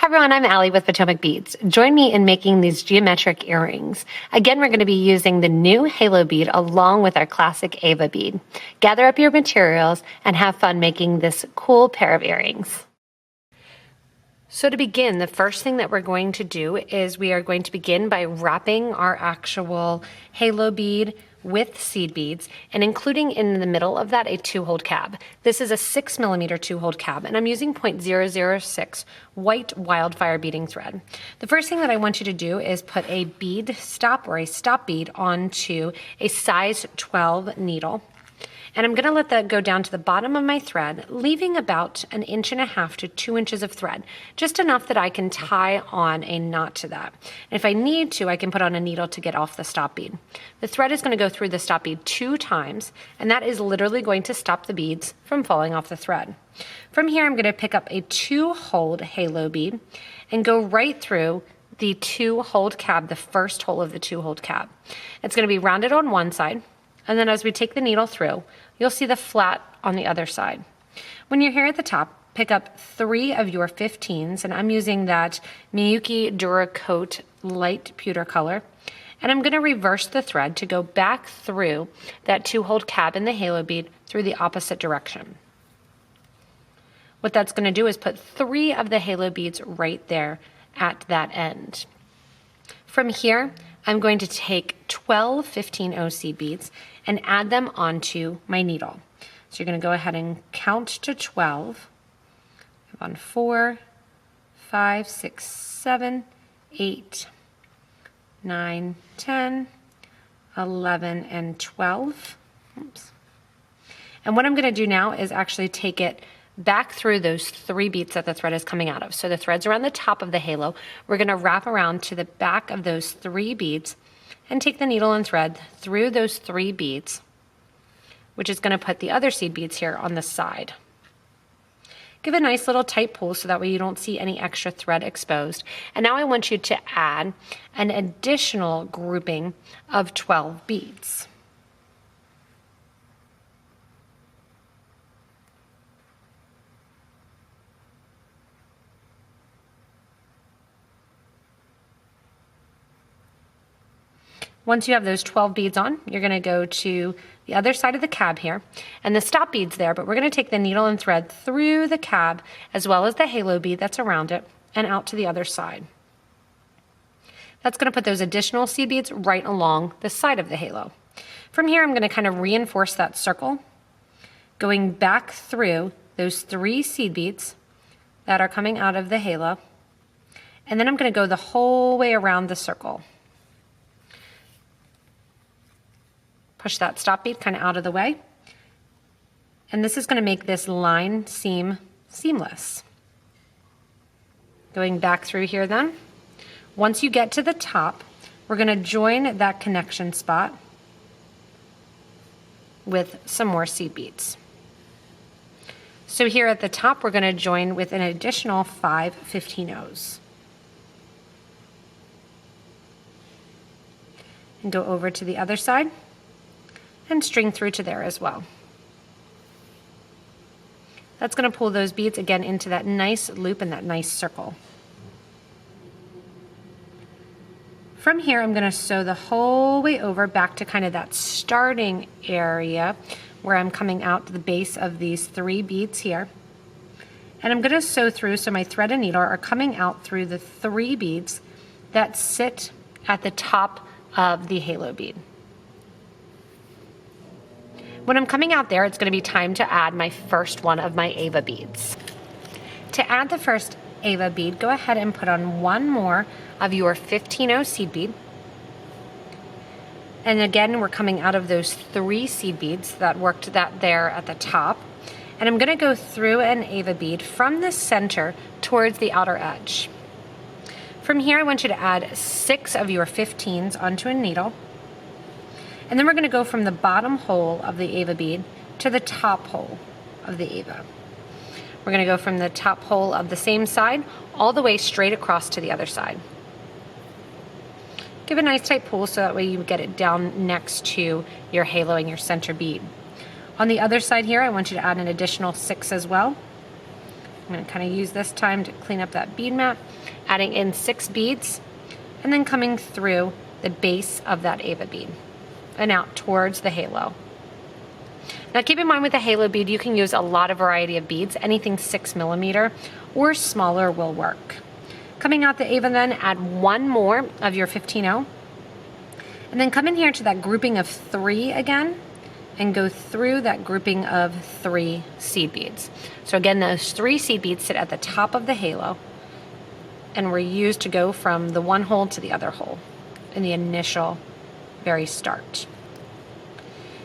Hi everyone, I'm Allie with Potomac Beads. Join me in making these geometric earrings. Again, we're going to be using the new Halobead along with our classic AVA bead. Gather up your materials and have fun making this cool pair of earrings. So to begin, the first thing that we're going to do is we are going to begin by wrapping our actual Halobead with seed beads and including in the middle of that a 2-hold cab. This is a 6mm 2-hold cab and I'm using 0.006 white wildfire beading thread. The first thing that I want you to do is put a bead stop or a stop bead onto a size 12 needle. And I'm going to let that go down to the bottom of my thread, leaving about 1.5 inches to 2 inches of thread, just enough that I can tie on a knot to that. And if I need to, I can put on a needle to get off the stop bead. The thread is going to go through the stop bead 2 times, and that is literally going to stop the beads from falling off the thread. From here, I'm going to pick up a 2-hold Halobead and go right through the 2-hold cab, the first hole of the 2-hold cab. It's going to be rounded on one side, and then as we take the needle through, you'll see the flat on the other side. When you're here at the top, pick up 3 of your 15s, and I'm using that Miyuki Duracoat light pewter color. And I'm going to reverse the thread to go back through that 2-hold cab in the Halobead through the opposite direction. What that's going to do is put 3 of the Halobeads right there at that end. From here, I'm going to take 12 15-0 seed beads and add them onto my needle. So you're going to go ahead and count to 12. 4, 5, 6, 7, 8, 9, 10, 11, and 12. Oops. And what I'm going to do now is actually take it back through those 3 beads that the thread is coming out of. So the thread's around the top of the halo. We're going to wrap around to the back of those 3 beads and take the needle and thread through those 3 beads, which is going to put the other seed beads here on the side. Give a nice little tight pull so that way you don't see any extra thread exposed. And now I want you to add an additional grouping of 12 beads. Once you have those 12 beads on, you're going to go to the other side of the cab here, and the stop bead's there, but we're going to take the needle and thread through the cab as well as the halo bead that's around it and out to the other side. That's going to put those additional seed beads right along the side of the halo. From here, I'm going to kind of reinforce that circle, going back through those 3 seed beads that are coming out of the halo, and then I'm going to go the whole way around the circle. Push that stop bead kind of out of the way. And this is going to make this line seam seamless. Going back through here then. Once you get to the top, we're going to join that connection spot with some more seed beads. So here at the top, we're going to join with an additional 5 15-0s. And go over to the other side and string through to there as well. That's going to pull those beads again into that nice loop and that nice circle. From here, I'm going to sew the whole way over back to kind of that starting area where I'm coming out to the base of these 3 beads here. And I'm going to sew through so my thread and needle are coming out through the 3 beads that sit at the top of the halo bead. When I'm coming out there, it's going to be time to add my first one of my AVA beads. To add the first AVA bead, go ahead and put on 1 more of your 15-0 seed bead. And again, we're coming out of those 3 seed beads that worked that there at the top. And I'm going to go through an AVA bead from the center towards the outer edge. From here, I want you to add 6 of your 15s onto a needle. And then we're going to go from the bottom hole of the AVA bead to the top hole of the AVA. We're going to go from the top hole of the same side all the way straight across to the other side. Give a nice tight pull so that way you get it down next to your halo and your center bead. On the other side here, I want you to add an additional 6 as well. I'm going to kind of use this time to clean up that bead mat, adding in 6 beads, and then coming through the base of that AVA bead and out towards the halo. Now keep in mind with the halo bead, you can use a lot of variety of beads. Anything 6mm or smaller will work. Coming out the AVA then, add 1 more of your 15-0. And then come in here to that grouping of 3 again and go through that grouping of 3 seed beads. So again, those 3 seed beads sit at the top of the halo and were used to go from the one hole to the other hole in the initial very start.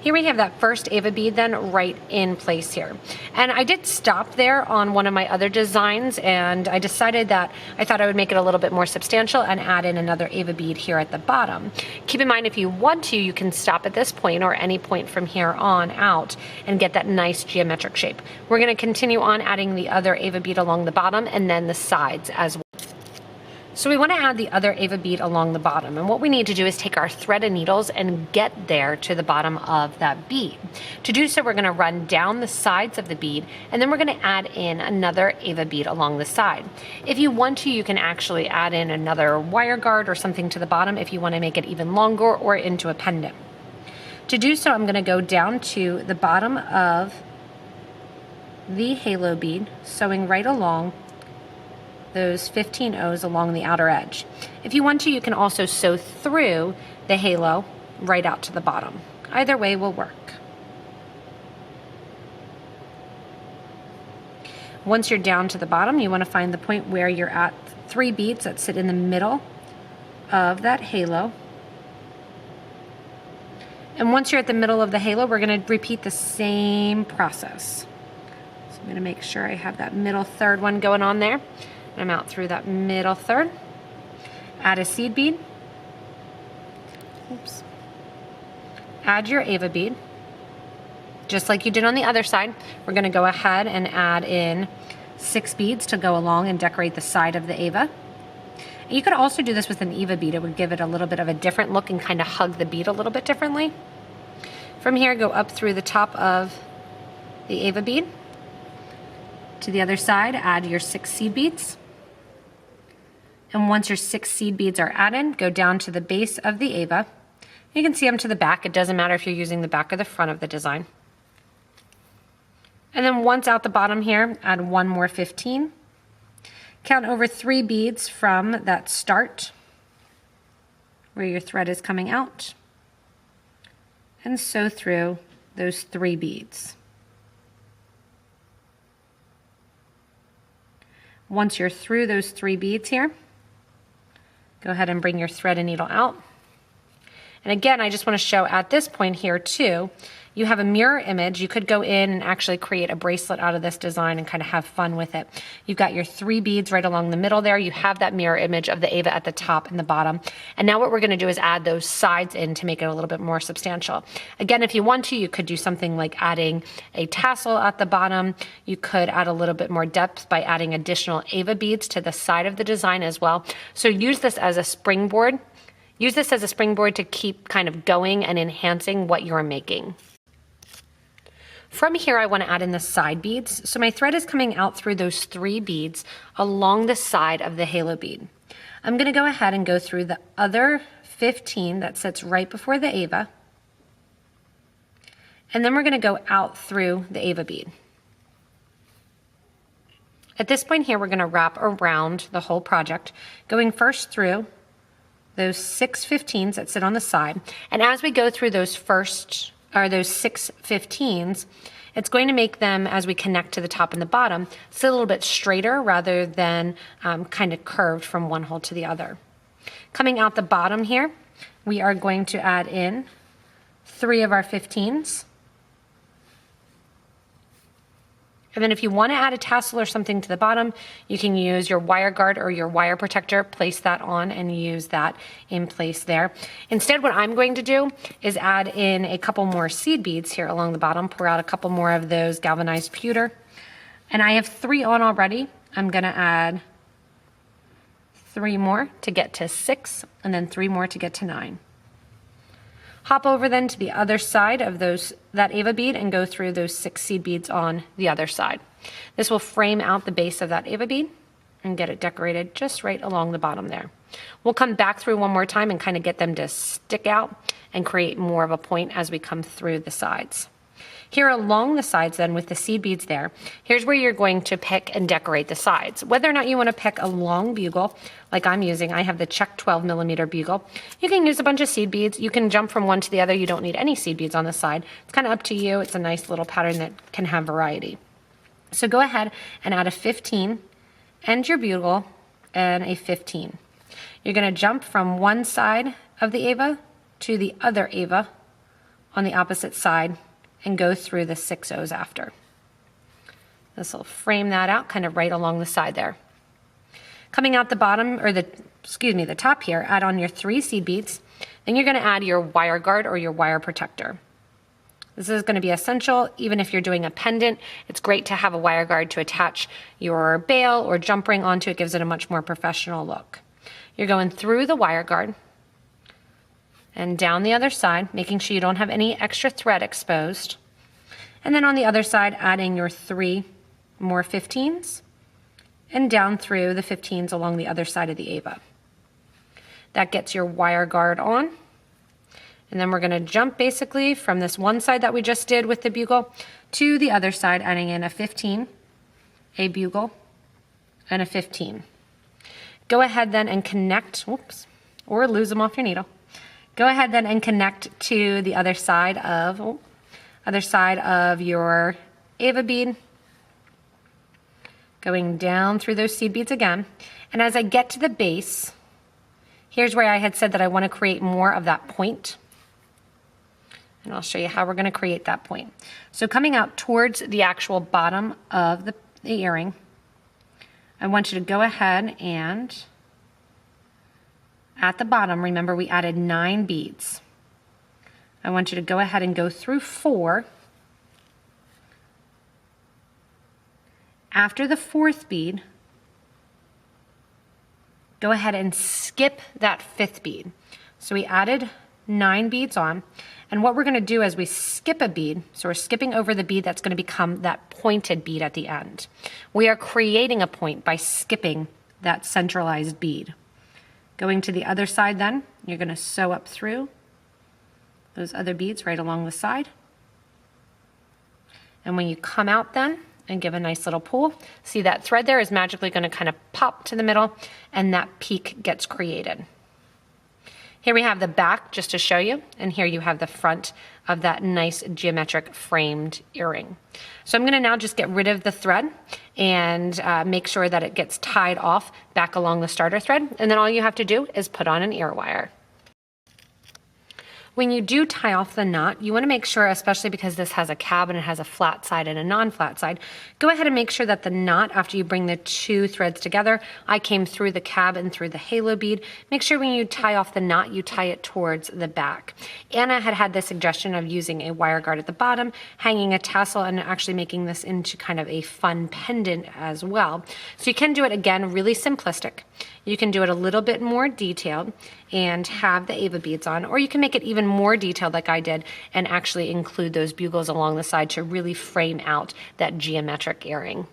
Here we have that first AVA bead then right in place here. And I did stop there on one of my other designs, and I decided that I thought I would make it a little bit more substantial and add in another AVA bead here at the bottom. Keep in mind, if you want to, you can stop at this point or any point from here on out and get that nice geometric shape. We're going to continue on adding the other AVA bead along the bottom and then the sides as well. So we want to add the other AVA bead along the bottom, and what we need to do is take our thread and needles and get there to the bottom of that bead. To do so, we're going to run down the sides of the bead, and then we're going to add in another AVA bead along the side. If you want to, you can actually add in another wire guard or something to the bottom if you want to make it even longer or into a pendant. To do so, I'm going to go down to the bottom of the halo bead, sewing right along those 15 O's along the outer edge. If you want to, you can also sew through the halo right out to the bottom. Either way will work. Once you're down to the bottom, you want to find the point where you're at 3 beads that sit in the middle of that halo. And once you're at the middle of the halo, we're going to repeat the same process. So I'm going to make sure I have that middle third one going on there. I'm out through that middle third. Add a seed bead. Oops. Add your AVA bead. Just like you did on the other side, we're going to go ahead and add in 6 beads to go along and decorate the side of the AVA. And you could also do this with an EVA bead. It would give it a little bit of a different look and kind of hug the bead a little bit differently. From here, go up through the top of the AVA bead. To the other side, add your 6 seed beads. And once your 6 seed beads are added, go down to the base of the AVA. You can see them to the back. It doesn't matter if you're using the back or the front of the design. And then once out the bottom here, add 1 more 15. Count over 3 beads from that start where your thread is coming out and sew through those 3 beads. Once you're through those 3 beads here, go ahead and bring your thread and needle out. And again, I just want to show at this point here too, you have a mirror image. You could go in and actually create a bracelet out of this design and kind of have fun with it. You've got your 3 beads right along the middle there. You have that mirror image of the AVA at the top and the bottom. And now what we're going to do is add those sides in to make it a little bit more substantial. Again, if you want to, you could do something like adding a tassel at the bottom. You could add a little bit more depth by adding additional AVA beads to the side of the design as well. So use this as a springboard. Use this as a springboard to keep kind of going and enhancing what you're making. From here, I want to add in the side beads. So my thread is coming out through those 3 beads along the side of the halo bead. I'm going to go ahead and go through the other 15 that sits right before the AVA. And then we're going to go out through the AVA bead. At this point here, we're going to wrap around the whole project, going first through those 6 15s that sit on the side. And as we go through those those 6 15s, it's going to make them, as we connect to the top and the bottom, sit a little bit straighter rather than kind of curved from one hole to the other. Coming out the bottom here, we are going to add in 3 of our 15s. And then if you want to add a tassel or something to the bottom, you can use your wire guard or your wire protector, place that on and use that in place there. Instead, what I'm going to do is add in a couple more seed beads here along the bottom, pour out a couple more of those galvanized pewter. And I have 3 on already. I'm going to add 3 more to get to 6, and then 3 more to get to 9. Hop over then to the other side of that AVA bead and go through those 6 seed beads on the other side. This will frame out the base of that AVA bead and get it decorated just right along the bottom there. We'll come back through one more time and kind of get them to stick out and create more of a point as we come through the sides. Here along the sides then with the seed beads there, here's where you're going to pick and decorate the sides. Whether or not you want to pick a long bugle, like I'm using, I have the Czech 12mm bugle. You can use a bunch of seed beads. You can jump from one to the other. You don't need any seed beads on the side. It's kind of up to you. It's a nice little pattern that can have variety. So go ahead and add a 15, end your bugle, and a 15. You're going to jump from one side of the AVA to the other AVA on the opposite side and go through the 6 O's after. This will frame that out kind of right along the side there. Coming out the bottom, or the top here, add on your 3 seed beads. Then you're going to add your wire guard or your wire protector. This is going to be essential even if you're doing a pendant. It's great to have a wire guard to attach your bail or jump ring onto. It gives it a much more professional look. You're going through the wire guard and down the other side, making sure you don't have any extra thread exposed. And then on the other side, adding your 3 more 15s and down through the 15s along the other side of the AVA. That gets your wire guard on. And then we're going to jump basically from this one side that we just did with the bugle to the other side, adding in a 15, a bugle, and a 15. Go ahead then and connect, or lose them off your needle. Go ahead then and connect to the other side of your AVA bead. Going down through those seed beads again. And as I get to the base, here's where I had said that I want to create more of that point. And I'll show you how we're going to create that point. So coming out towards the actual bottom of the earring, I want you to go ahead and at the bottom, remember we added 9 beads. I want you to go ahead and go through 4. After the 4th bead, go ahead and skip that 5th bead. So we added 9 beads on, and what we're going to do is we skip a bead, so we're skipping over the bead that's going to become that pointed bead at the end. We are creating a point by skipping that centralized bead. Going to the other side then, you're going to sew up through those other beads right along the side. And when you come out then and give a nice little pull, see that thread there is magically going to kind of pop to the middle and that peak gets created. Here we have the back just to show you, and here you have the front of that nice geometric framed earring. So I'm going to now just get rid of the thread and make sure that it gets tied off back along the starter thread, and then all you have to do is put on an ear wire. When you do tie off the knot, you want to make sure, especially because this has a cab and it has a flat side and a non-flat side, go ahead and make sure that the knot, after you bring the 2 threads together, I came through the cab and through the halo bead. Make sure when you tie off the knot, you tie it towards the back. Anna had the suggestion of using a wire guard at the bottom, hanging a tassel, and actually making this into kind of a fun pendant as well. So you can do it again, really simplistic. You can do it a little bit more detailed and have the AVA beads on, or you can make it even more detailed like I did and actually include those bugles along the side to really frame out that geometric earring.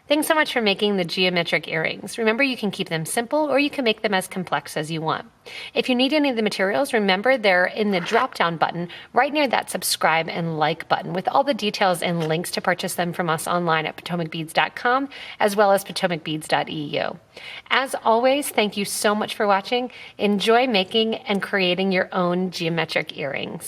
Thanks so much for making the geometric earrings. Remember, you can keep them simple or you can make them as complex as you want. If you need any of the materials, remember they're in the drop-down button right near that subscribe and like button with all the details and links to purchase them from us online at PotomacBeads.com as well as PotomacBeads.eu. As always, thank you so much for watching. Enjoy making and creating your own geometric earrings.